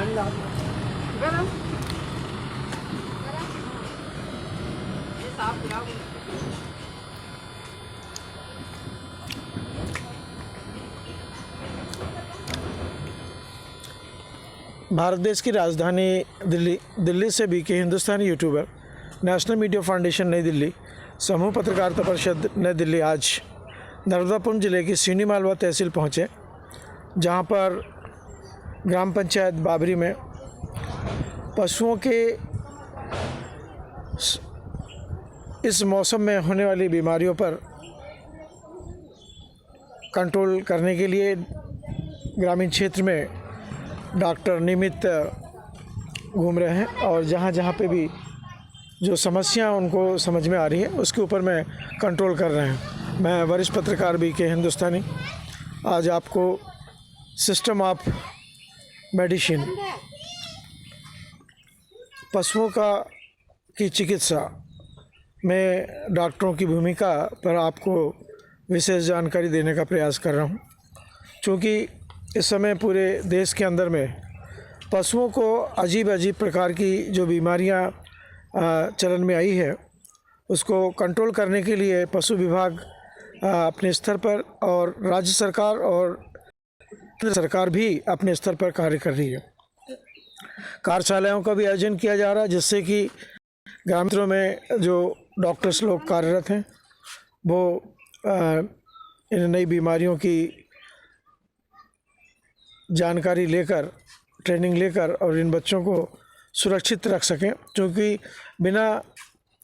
भारत देश की राजधानी दिल्ली से बीके हिंदुस्तानी यूट्यूबर नेशनल मीडिया फाउंडेशन नई दिल्ली समूह पत्रकारिता परिषद नई दिल्ली आज नर्मदापुरम जिले की सीनी मालवा तहसील पहुँचे, जहां पर ग्राम पंचायत बाबरी में पशुओं के इस मौसम में होने वाली बीमारियों पर कंट्रोल करने के लिए ग्रामीण क्षेत्र में डॉक्टर नियमित घूम रहे हैं और जहाँ जहाँ पे भी जो समस्या उनको समझ में आ रही है उसके ऊपर में कंट्रोल कर रहे हैं। मैं वरिष्ठ पत्रकार बीके हिंदुस्तानी आज आपको सिस्टम ऑफ मेडिसिन पशुओं की चिकित्सा में डॉक्टरों की भूमिका पर आपको विशेष जानकारी देने का प्रयास कर रहा हूँ, क्योंकि इस समय पूरे देश के अंदर में पशुओं को अजीब प्रकार की जो बीमारियां चलन में आई है उसको कंट्रोल करने के लिए पशु विभाग अपने स्तर पर और राज्य सरकार और केंद्र सरकार भी अपने स्तर पर कार्य कर रही है। कार्यशालाओं का भी आयोजन किया जा रहा है, जिससे कि ग्रामीणों में जो डॉक्टर्स लोग कार्यरत हैं वो इन नई बीमारियों की जानकारी लेकर, ट्रेनिंग लेकर और इन बच्चों को सुरक्षित रख सकें, क्योंकि बिना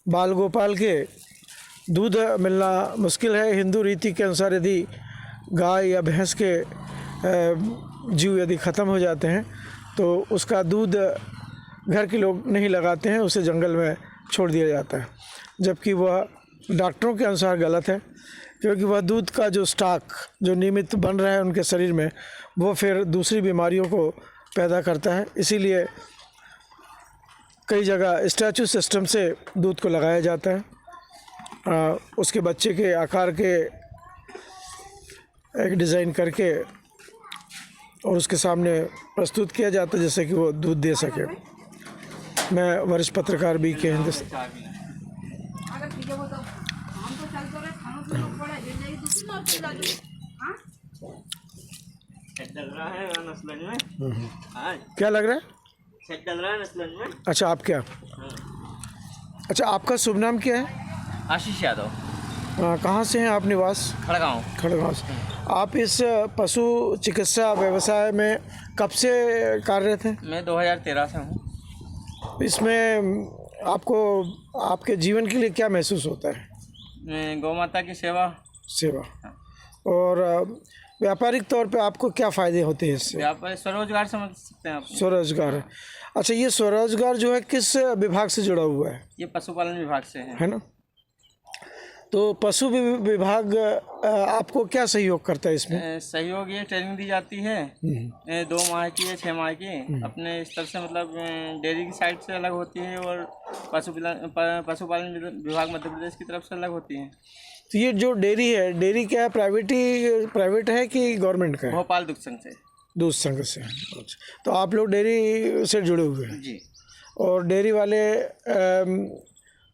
बाल गोपाल के दूध मिलना मुश्किल है। हिंदू रीति के अनुसार यदि गाय या भैंस के जीव यदि ख़त्म हो जाते हैं तो उसका दूध घर के लोग नहीं लगाते हैं, उसे जंगल में छोड़ दिया जाता है, जबकि वह डॉक्टरों के अनुसार गलत है, क्योंकि वह दूध का जो स्टॉक जो नियमित बन रहा है उनके शरीर में वो फिर दूसरी बीमारियों को पैदा करता है। इसीलिए कई जगह स्टैचू सिस्टम से दूध को लगाया जाता है, उसके बच्चे के आकार के एक डिज़ाइन करके और उसके सामने प्रस्तुत किया जाता है जिससे कि वो दूध दे सके। मैं वरिष्ठ पत्रकार बीके हिंदुस्तानी। क्या लग रहा है? सेट डल रहा है नस्लन में। अच्छा, आप क्या? अच्छा, आपका शुभ नाम क्या है? आशीष यादव। कहाँ से हैं आप निवास? खड़गांव से। आप इस पशु चिकित्सा व्यवसाय में कब से कार्यरत हैं? मैं 2013 से हूँ। इसमें आपको आपके जीवन के लिए क्या महसूस होता है? गौ माता की सेवा। और व्यापारिक तौर पे आपको क्या फ़ायदे होते हैं इससे? व्यापार स्वरोजगार समझ सकते हैं आप। स्वरोजगार है। अच्छा, ये स्वरोजगार जो है किस विभाग से जुड़ा हुआ है? ये पशुपालन विभाग से है ना? तो पशु विभाग आपको क्या सहयोग करता है इसमें? सहयोग ये ट्रेनिंग दी जाती है 2 माह की या 6 माह की, अपने स्तर से, मतलब डेयरी की साइड से अलग होती है और पशुपालन विभाग मध्य प्रदेश की तरफ से अलग होती है। तो ये जो डेयरी है, डेयरी क्या प्राइवेट है कि गवर्नमेंट का है? भोपाल दूध संघ से। दूध संघ से। अच्छा, तो आप लोग डेयरी से जुड़े हुए हैं जी, और डेयरी वाले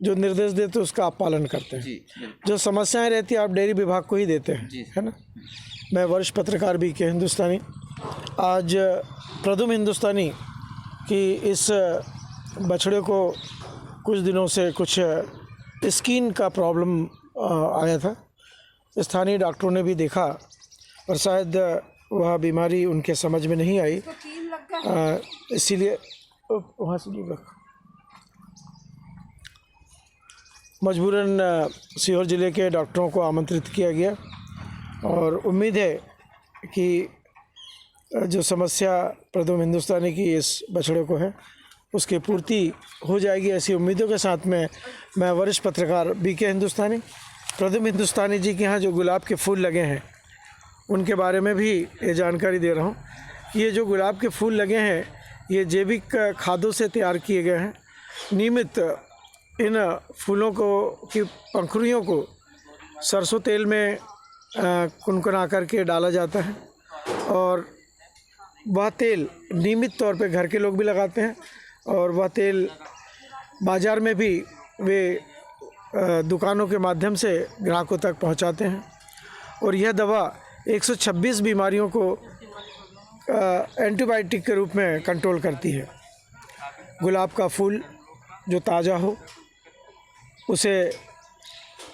जो निर्देश देते हैं उसका आप पालन करते हैं जी। जो समस्याएं रहती है आप डेयरी विभाग को ही देते हैं जी, है ना? मैं वरिष्ठ पत्रकार बीके हिंदुस्तानी आज प्रदुम हिंदुस्तानी की इस बछड़े को कुछ दिनों से कुछ स्किन का प्रॉब्लम आया था। स्थानीय डॉक्टरों ने भी देखा और शायद वह बीमारी उनके समझ में नहीं आई, इसीलिए वहाँ से दूर रखा। मजबूरन सीहोर ज़िले के डॉक्टरों को आमंत्रित किया गया और उम्मीद है कि जो समस्या प्रदुम हिंदुस्तानी की इस बछड़े को है उसकी पूर्ति हो जाएगी, ऐसी उम्मीदों के साथ में मैं वरिष्ठ पत्रकार बीके हिंदुस्तानी प्रदुम हिंदुस्तानी जी के यहाँ जो गुलाब के फूल लगे हैं उनके बारे में भी ये जानकारी दे रहा हूँ। ये जो गुलाब के फूल लगे हैं ये जैविक खादों से तैयार किए गए हैं। नियमित इन फूलों को की पंखुड़ियों को सरसों तेल में कुनकुना करके डाला जाता है और वह तेल नियमित तौर पे घर के लोग भी लगाते हैं और वह तेल बाज़ार में भी वे दुकानों के माध्यम से ग्राहकों तक पहुंचाते हैं। और यह दवा 126 बीमारियों को एंटीबायोटिक के रूप में कंट्रोल करती है। गुलाब का फूल जो ताज़ा हो उसे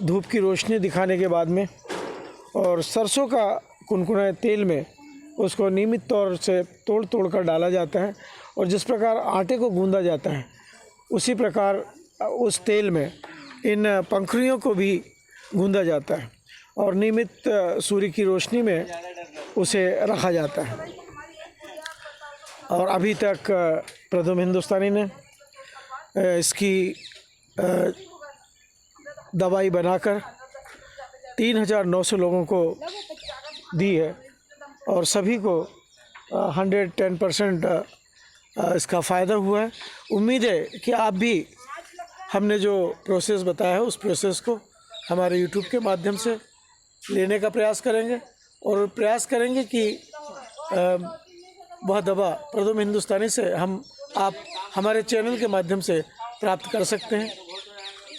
धूप की रोशनी दिखाने के बाद में और सरसों का कुनकुने तेल में उसको नियमित तौर से तोड़ तोड़ कर डाला जाता है और जिस प्रकार आटे को गूंदा जाता है उसी प्रकार उस तेल में इन पंखुड़ियों को भी गूंदा जाता है और नियमित सूर्य की रोशनी में उसे रखा जाता है। और अभी तक प्रथम हिंदुस्तानी ने इसकी दवाई बनाकर 3,900 लोगों को दी है और सभी को 110% इसका फ़ायदा हुआ है। उम्मीद है कि आप भी हमने जो प्रोसेस बताया है उस प्रोसेस को हमारे YouTube के माध्यम से लेने का प्रयास करेंगे और प्रयास करेंगे कि वह दवा प्रथम हिंदुस्तानी से आप हमारे चैनल के माध्यम से प्राप्त कर सकते हैं।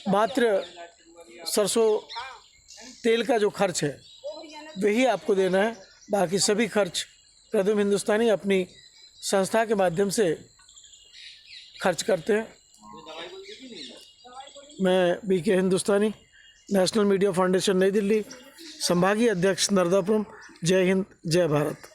मात्र सरसों तेल का जो खर्च है वही आपको देना है, बाकी सभी खर्च प्रथम हिंदुस्तानी अपनी संस्था के माध्यम से खर्च करते हैं। मैं BK हिंदुस्तानी, नेशनल मीडिया फाउंडेशन, नई दिल्ली, संभागीय अध्यक्ष नर्मदापुरम। जय हिंद, जय भारत।